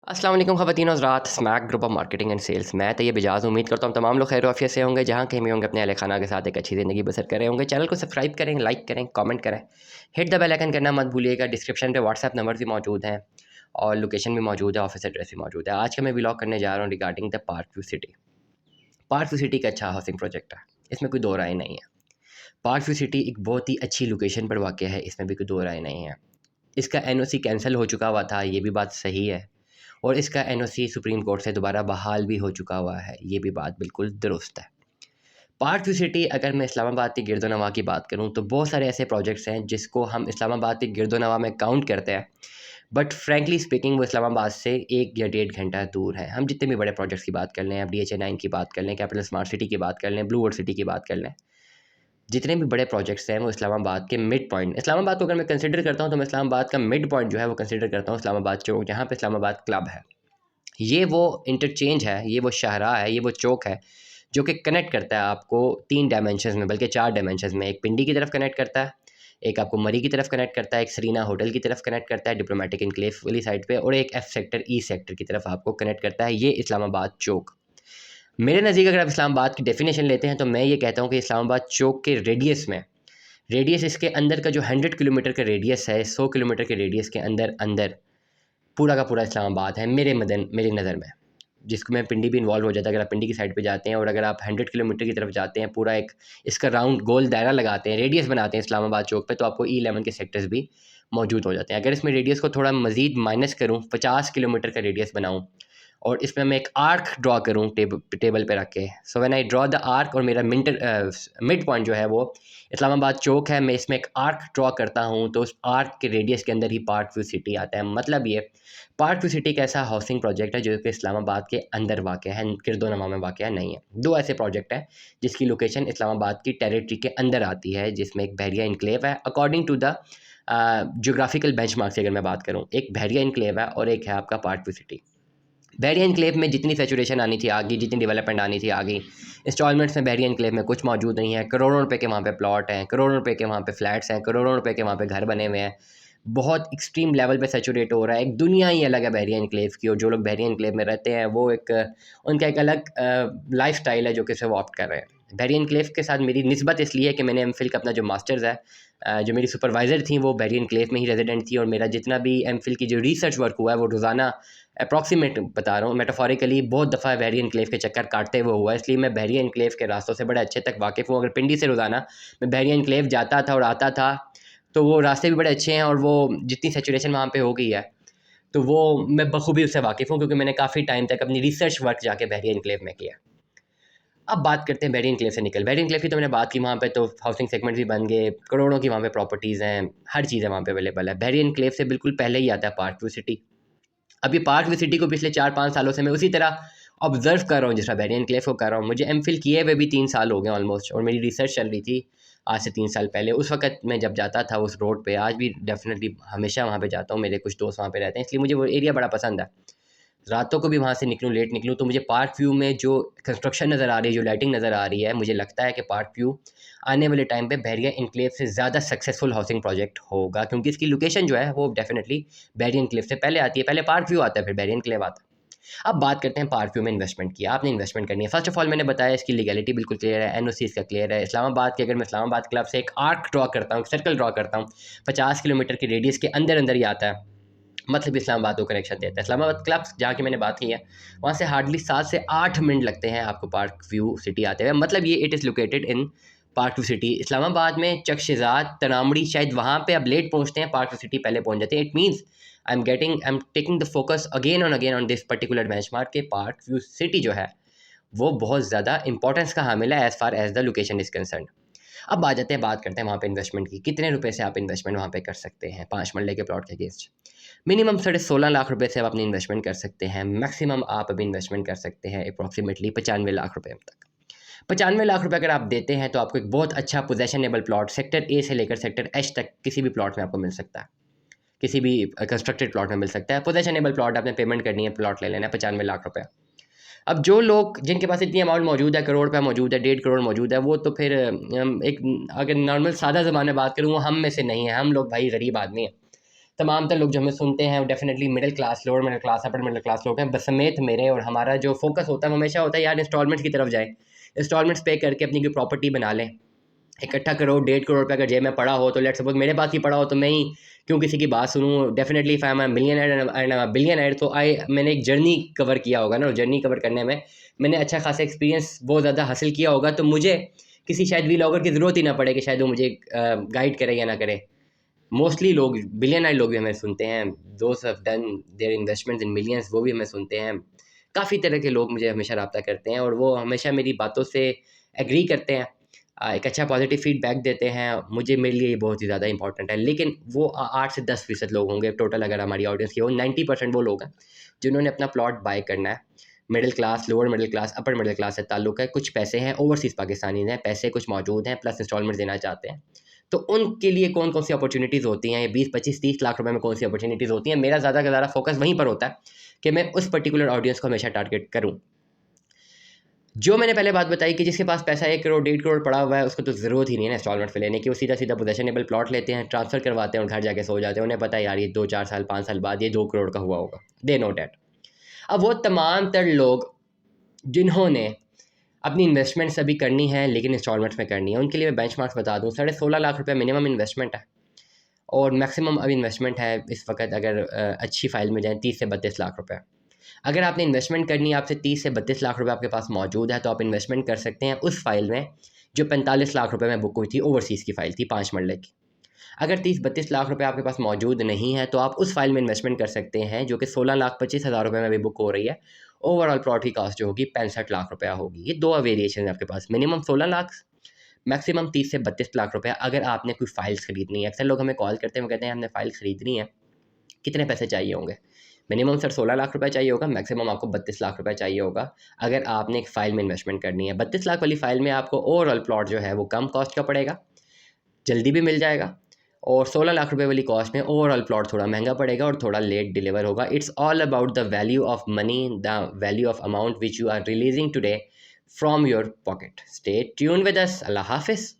अस्सलाम वालेकुम ख़वातीन हज़रात, Smack group of marketing and sales. मैं तैयब एजाज़ उम्मीद करता हूँ तमाम लोग खैर आफियत से होंगे, जहाँ कहीं भी होंगे अपने अहल खाना के साथ एक अच्छी ज़िंदगी बसर कर रहे होंगे। चैनल को सब्सक्राइब करें, लाइक करें, कमेंट करें, हिट द बेल आइकन करना मत भूलिएगा। डिस्क्रिप्शन पे व्हाट्सएप नंबर भी मौजूद हैं और लोकेशन भी मौजूद है, ऑफिस एड्रेस भी मौजूद है। आज का मैं व्लॉग करने जा रहा हूँ regarding the park view city. Park view city का अच्छा हाउसिंग प्रोजेक्ट है, इसमें कोई दो राय नहीं है। पार्क व्यू सिटी एक बहुत ही अच्छी लोकेशन पर वाक़ है, इसमें भी कोई दो राय नहीं है। इसका एनओसी कैंसिल हो चुका हुआ था, ये भी बात सही है, और इसका एनओसी सुप्रीम कोर्ट से दोबारा बहाल भी हो चुका हुआ है, ये भी बात बिल्कुल दुरुस्त है। पार्क व्यू सिटी, अगर मैं इस्लामाबाद की गिरदोनवा की बात करूँ तो बहुत सारे ऐसे प्रोजेक्ट्स हैं जिसको हम इस्लामाबाद की गिरदोनवा में काउंट करते हैं, बट फ्रैंकली स्पीकिंग वो इस्लामाबाद से 1 या 1.5 घंटा दूर है। हम जितने भी बड़े प्रोजेक्ट्स की बात कर लें, आप DHA 9 की बात कर लें, कैपिटल स्मार्ट सिटी की बात कर लें, ब्लू वर्ल्ड सिटी की बात कर लें, जितने भी बड़े प्रोजेक्ट्स हैं वो इस्लामाबाद के मिड पॉइंट, इस्लामाबाद को अगर मैं कंसिडर करता हूँ तो मैं इस्लामाबाद का मिड पॉइंट जो है वो कंसिडर करता हूँ इस्लामाबाद चौक, जहाँ पे इस्लामाबाद क्लब है। ये वो इंटरचेंज है, ये वो शाहराह है, ये वो चौक है जो कि कनेक्ट करता है आपको 3 डायमेंशंस में, बल्कि 4 डायमेंशंस में। एक पिंडी की तरफ कनेक्ट करता है, एक आपको मरी की तरफ कनेक्ट करता है, एक सरीना होटल की तरफ कनेक्ट करता है डिप्लोमेटिक इनक्लेव वाली साइड पे, और एक F सेक्टर E सेक्टर की तरफ आपको कनेक्ट करता है। ये इस्लामाबाद चौक, मेरे नज़दीक अगर आप इस्लामाबाद की डेफिनेशन लेते हैं तो मैं ये कहता हूँ कि इस्लामाबाद चौक के रेडियस में, रेडियस इसके अंदर का जो 100 किलोमीटर का रेडियस है, 100 किलोमीटर के रेडियस के अंदर अंदर पूरा का पूरा इस्लामाबाद है मेरी नज़र में, जिसको मैं पिंडी भी इन्वॉल्व हो जाता है। अगर आप पिंडी की साइड पे जाते हैं और अगर आप 100 किलोमीटर की तरफ जाते हैं, पूरा एक इसका राउंड गोल दायरा लगाते हैं, रेडियस बनाते हैं इस्लामाबाद चौक पे, तो आपको E11 के सेक्टर्स भी मौजूद हो जाते हैं। अगर इसमें रेडियस को थोड़ा मज़ीद माइनस करूँ, 50 किलोमीटर का रेडियस बनाऊँ और इसमें मैं एक आर्क ड्रॉ करूँ टेबल पे रख के, so when I draw the arc, और मेरा मिड पॉइंट जो है वो इस्लामाबाद चौक है, मैं इसमें एक आर्क ड्रॉ करता हूँ तो उस आर्क के रेडियस के अंदर ही पार्क व्यू सिटी आता है। मतलब ये पार्क व्यू सिटी एक ऐसा हाउसिंग प्रोजेक्ट है जो कि इस्लामाबाद के अंदर वाक़ है, गिरदोनवा में वाक़ नहीं है। दो ऐसे प्रोजेक्ट हैं जिसकी लोकेशन इस्लामाबाद की टेरिटरी के अंदर आती है, जिसमें एक बहरिया इनक्लेव है according to the geographical benchmark से अगर मैं बात करूँ। एक बहरिया इनक्लेव है और एक है आपका पार्क व्यू सिटी। बहरिया इनक्लेव में जितनी सैचुरेशन आनी थी आ गई, जितनी डेवलपमेंट आनी थी आ गई। इंस्टॉलमेंट्स में बहरिया इनक्लेव में कुछ मौजूद नहीं है। करोड़ों रुपए के वहाँ पे प्लॉट हैं, करोड़ों रुपए के वहाँ पे फ्लैट्स हैं, करोड़ों रुपए के वहाँ पे घर बने हुए हैं। बहुत एक्सट्रीम लेवल पे सैचुरेट हो रहा है, एक दुनिया ही अलग है बहरिया इनक्लेव की, और जो लोग बहरिया इनक्लेव में रहते हैं वो एक उनका एक अलग लाइफस्टाइल है जो कि वो ऑप्ट कर रहे हैं। बहरिया इनक्लेव के साथ मेरी निस्बत इसलिए है कि मैंने एमफिल का अपना जो मास्टर्स है, जो मेरी सुपरवाइज़र थी वो बहरिया इनक्लेव में ही रेजिडेंट थी, और मेरा जितना भी एमफिल की जो रिसर्च वर्क हुआ है वो रोज़ाना अप्रॉक्सीमेट बता रहा हूँ, मेटाफोरिकली बहुत दफ़ा बहरिया इनक्लेव के चक्कर काटते हुए हुआ है, इसलिए मैं बहरिया इनक्लेव के रास्तों से बड़े अच्छे तक वाकिफ़ हूँ। अगर पिंडी से रोज़ाना मैं बहरिया इनक्लेव जाता था और आता था तो वो रास्ते भी बड़े अच्छे हैं, और वो जितनी सैचुरेशन वहाँ पे हो गई है तो वो मैं बखूबी उससे वाकिफ़ हूँ, क्योंकि मैंने काफ़ी टाइम तक अपनी रिसर्च वर्क जाके बहरिया इनक्लेव में किया। अब बात करते हैं बहरिया इनक्लेव से निकल, बहरिया इनक्लेव की तो मैंने बात की, वहाँ पे तो हाउसिंग सेगमेंट भी बन गए, करोड़ों की वहाँ पे प्रॉपर्टीज़ हैं, हर चीज़ है वहाँ पे अवेलेबल है। बहरिया इनक्लेव से बिल्कुल पहले ही आता है पार्क व्यू सिटी। अब ये पार्क व्यू सिटी को पिछले 4-5 सालों से मैं उसी तरह ऑब्ज़र्व कर रहा हूँ जिस तरह बहरिया इनक्लेव को कर रहा हूँ। मुझे एमफिल किए हुए भी 3 साल हो गए ऑलमोस्ट, और मेरी रिसर्च चल रही थी आज से 3 साल पहले। उस वक़्त मैं जब जाता था उस रोड पे, आज भी डेफ़िनेटली हमेशा वहाँ पे जाता हूँ, मेरे कुछ दोस्त वहाँ पे रहते हैं, इसलिए मुझे वो एरिया बड़ा पसंद है। रातों को भी वहाँ से निकलूँ, लेट निकलूँ, तो मुझे पार्क व्यू में जो कंस्ट्रक्शन नज़र आ रही है, जो लाइटिंग नज़र आ रही है, मुझे लगता है कि पार्क व्यू आने वाले टाइम पे बहरिया इनक्लेव से ज़्यादा सक्सेसफुल हाउसिंग प्रोजेक्ट होगा, क्योंकि इसकी लोकेशन जो है वो डेफ़िनेटली बहरिया इनक्लेव से पहले आती है। पहले पार्क व्यू आता है, फिर बहरिया इनक्लेव आता है। अब बात करते हैं पार्क व्यू में इन्वेस्टमेंट की। आपने इन्वेस्टमेंट करनी है, फर्स्ट ऑफ ऑल मैंने बताया इसकी लीगैलिटी बिल्कुल क्लियर है, एनओसी इसका क्लियर है। इस्लामाबाद की, अगर मैं इस्लामाबाद क्लब से एक आर्क ड्रॉ करता हूँ, सर्कल ड्रॉ करता हूँ, 50 किलोमीटर के रेडियस के अंदर अंदर ही आता है, मतलब इस्लामाबाद को कनेक्शन देता है। इस्लामाबाद क्लब जहाँ की मैंने बात की है, वहाँ से हार्डली 7 से 8 मिनट लगते हैं आपको पार्क व्यू सिटी आते हुए। मतलब ये it is located in park view city. Islamabad में चकशेज़ाद, तनामड़ी शायद वहाँ पे अब लेट पहुँचते हैं, पार्क व्यू सिटी पहले पहुँच जाते हैं। It means I am taking the focus again on this particular benchmark के पार्क व्यू सिटी जो है वो बहुत ज़्यादा इंपॉर्टेंस का हामिल है as far as the location is concern. अब आ जाते हैं, बात करते हैं वहाँ पे इन्वेस्टमेंट की। कितने रुपए से आप इन्वेस्टमेंट वहाँ पे कर सकते हैं 5 मरले के प्लॉट के अगेंस्ट? मिनिमम 16.5 लाख रुपए से आप अपनी इन्वेस्टमेंट कर सकते हैं। मैक्सिमम आप अभी इन्वेस्टमेंट कर सकते हैं अप्रॉक्सीमेटली 95 लाख रुपए तक। 95 लाख रुपए अगर आप देते हैं तो आपको एक बहुत अच्छा पोजेशनेबल प्लॉट सेक्टर ए से लेकर सेक्टर एच तक किसी भी प्लॉट में आपको मिल सकता है, किसी भी कंस्ट्रक्टेड प्लॉट में मिल सकता है। पोजेशनेबल प्लॉट आपने पेमेंट करनी है, प्लॉट ले लेना है 95 लाख रुपए। अब जो लोग जिनके पास इतनी अमाउंट मौजूद है, करोड़ रुपया मौजूद है, 1.5 करोड़ मौजूद है, वो तो फिर एक, अगर नॉर्मल सादा ज़बान में बात करूँ, वो हम में से नहीं है। हम लोग भाई गरीब आदमी हैं, तमाम तर लोग जो हमें सुनते हैं वो definitely middle class, lower middle class, upper middle class लोग हैं, बसमेत मेरे। और हमारा जो फोकस होता है वो हमेशा होता है यार इंस्टॉलमेंट्स की तरफ जाए, इंस्टॉलमेंट्स पे करके अपनी कोई प्रॉपर्टी बना लें। इकट्ठा करोड़ 1.5 करोड़ रुपये अगर जेब में पड़ा हो तो लेट्स सपोज मेरे पास ही पड़ा हो तो मैं ही क्यों किसी की बात सुनूँ। Definitely if I am millionaire billionaire तो मैंने एक जर्नी कवर किया होगा ना, जर्नी कवर करने में मैंने अच्छा खासा एक्सपीरियंस बहुत ज़्यादा हासिल किया होगा, तो मुझे किसी शायद व्लॉगर की ज़रूरत ही ना पड़े कि शायद वो मुझे गाइड करे या ना करे। मोस्टली लोग बिलियनर लोग भी हमें सुनते हैं, दोस्त have done their investments in millions, वो भी हमें सुनते हैं। काफ़ी तरह के लोग मुझे हमेशा रब्ता करते हैं और वो हमेशा मेरी बातों से एग्री करते हैं, एक अच्छा पॉजिटिव फीडबैक देते हैं। मुझे मेरे लिए ये बहुत ही ज़्यादा इंपॉर्टेंट है। लेकिन वो 8 से 10% लोग होंगे टोटल, अगर हमारी ऑडियंस की हो 90% वो लोग हैं जिन्होंने अपना प्लॉट बाय करना है। Middle class, lower middle class, upper middle class से ताल्लुक़ है, कुछ पैसे हैं, ओवरसीज़ पाकिस्तानी हैं, पैसे कुछ मौजूद हैं, प्लस इंस्टॉलमेंट देना चाहते हैं। तो उनके लिए कौन कौन सी अपॉर्चुनिटीज़ होती हैं, ये 20, 25, 30 लाख रुपए में कौन सी अपॉर्चुनिटीज़ होती हैं, मेरा ज़्यादा से ज़्यादा फोकस वहीं पर होता है कि मैं उस पर्टिकुलर ऑडियंस को हमेशा टारगेट करूँ। जो मैंने पहले बात बताई कि जिसके पास पैसा 1 करोड़ 1.5 करोड़ पड़ा हुआ है, उसको तो ज़रूरत ही नहीं है इंस्टॉलमेंट पे लेने की। वो सीधा सीधा पोजेशनेबल प्लॉट लेते हैं, ट्रांसफ़र करवाते हैं और घर जाके सो जाते हैं। उन्हें पता है यार ये 2, 4 साल 5 साल बाद ये 2 करोड़ का हुआ होगा, दे नो डैट। अब वो तमाम तर लोग जिन्होंने अपनी इन्वेस्टमेंट्स अभी करनी है लेकिन इंस्टॉलमेंट्स में करनी है, उनके लिए मैं बेंचमार्क्स बता दूँ। 16.5 लाख रुपये मिनिमम इन्वेस्टमेंट है और मैक्सिमम अब इन्वेस्टमेंट है इस वक्त, अगर अच्छी फ़ाइल में जाएँ 30 से 32 लाख रुपये। अगर आपने इन्वेस्टमेंट करनी है, आपसे 30 से 32 लाख रुपये आपके पास मौजूद है, तो आप इन्वेस्टमेंट कर सकते हैं उस फ़ाइल में जो 45 लाख रुपये में बुक हुई थी, ओवरसीज़ की फ़ाइल थी 5 मरले की। अगर 30-32 लाख रुपये आपके पास मौजूद नहीं है तो आप उस फ़ाइल में इन्वेस्टमेंट कर सकते हैं जो कि 16,25,000 रुपये में अभी बुक हो रही है। ओवरऑल प्लॉट की कॉस्ट जो होगी 65 लाख रुपया होगी। ये 2 वेरिएशन है आपके पास, मिनिमम 16 लाख, मैक्सिमम 30 से 32 लाख रुपया अगर आपने कोई फ़ाइल्स खरीदनी है। अक्सर लोग हमें कॉल करते हैं, वो कहते हैं हमने फ़ाइल खरीदनी है, कितने पैसे चाहिए होंगे? मिनिमम सर 16 लाख रुपए चाहिए होगा, मैक्सिमम आपको 32 लाख रुपए चाहिए होगा अगर आपने एक फ़ाइल में इन्वेस्टमेंट करनी है। 32 लाख वाली फ़ाइल में आपको ओवरऑल प्लॉट जो है वो कम कॉस्ट का पड़ेगा, जल्दी भी मिल जाएगा। और 16 लाख रुपए वाली कॉस्ट में ओवरऑल प्लॉट थोड़ा महंगा पड़ेगा और थोड़ा लेट डिलीवर होगा। It's all about the value of money, the value of amount which you are releasing today from your pocket. Stay tune with us. Allah हाफ़िज़।